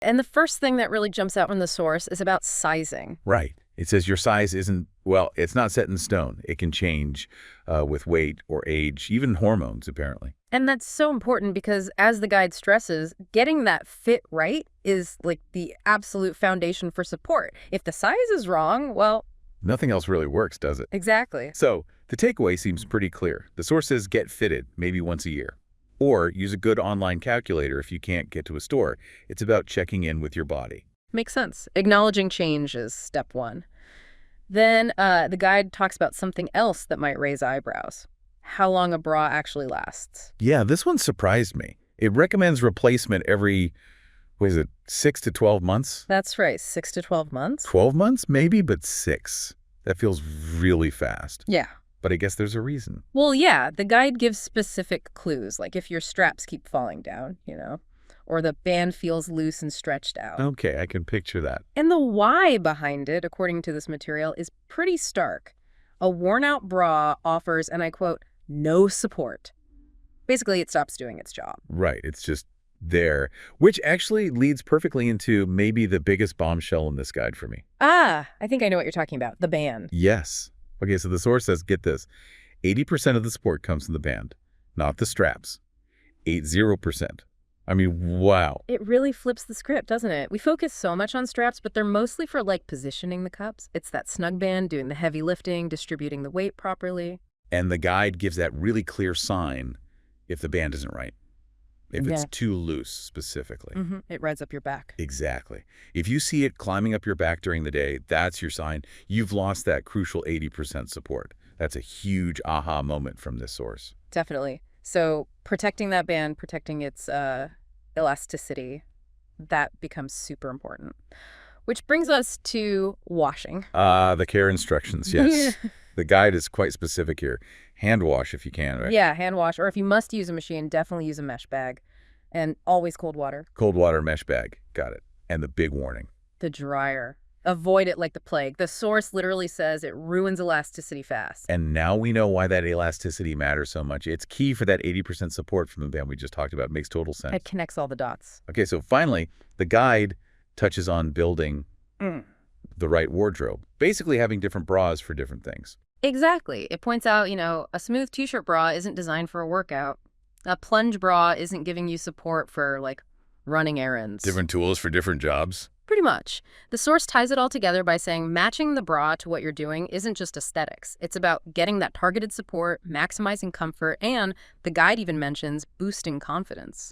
And the first thing that really jumps out from the source is about sizing. Right. It says your size isn't, well, it's not set in stone. It can change with weight or age, even hormones, apparently. And that's so important because, as the guide stresses, getting that fit right is like the absolute foundation for support. If the size is wrong, well... Nothing else really works, does it? Exactly. So the takeaway seems pretty clear. The source says get fitted, maybe once a year. Or use a good online calculator if you can't get to a store. It's about checking in with your body. Makes sense. Acknowledging change is step one. Then the guide talks about something else that might raise eyebrows. How long a bra actually lasts. Yeah, this one surprised me. It recommends replacement every, 6 to 12 months? That's right, 6 to 12 months. 12 months, maybe, but 6. That feels really fast. Yeah. But I guess there's a reason. Well, yeah, the guide gives specific clues, like if your straps keep falling down, or the band feels loose and stretched out. Okay, I can picture that. And the why behind it, according to this material, is pretty stark. A worn-out bra offers, and I quote, no support. Basically, it stops doing its job. Right, it's just there, which actually leads perfectly into maybe the biggest bombshell in this guide for me. I think I know what you're talking about, the band. Yes. Okay, so the source says, get this, 80% of the support comes from the band, not the straps. 80%. I mean, wow. It really flips the script, doesn't it? We focus so much on straps, but they're mostly for, positioning the cups. It's that snug band doing the heavy lifting, distributing the weight properly. And the guide gives that really clear sign if the band isn't right. If it's too loose, specifically. It rides up your back. Exactly. If you see it climbing up your back during the day, that's your sign you've lost that crucial 80% support. That's a huge aha moment from this source. Definitely. So protecting that band, protecting its elasticity, that becomes super important. Which brings us to washing. The care instructions, yes. The guide is quite specific here. Hand wash if you can, right? Yeah, hand wash. Or if you must use a machine, definitely use a mesh bag. And always cold water. Cold water mesh bag. Got it. And the big warning. The dryer. Avoid it like the plague. The source literally says it ruins elasticity fast. And now we know why that elasticity matters so much. It's key for that 80% support from the band we just talked about. It makes total sense. It connects all the dots. Okay, so finally, the guide touches on building the right wardrobe. Basically having different bras for different things. Exactly. It points out, a smooth t-shirt bra isn't designed for a workout. A plunge bra isn't giving you support for, running errands. Different tools for different jobs? Pretty much. The source ties it all together by saying matching the bra to what you're doing isn't just aesthetics. It's about getting that targeted support, maximizing comfort, and the guide even mentions boosting confidence.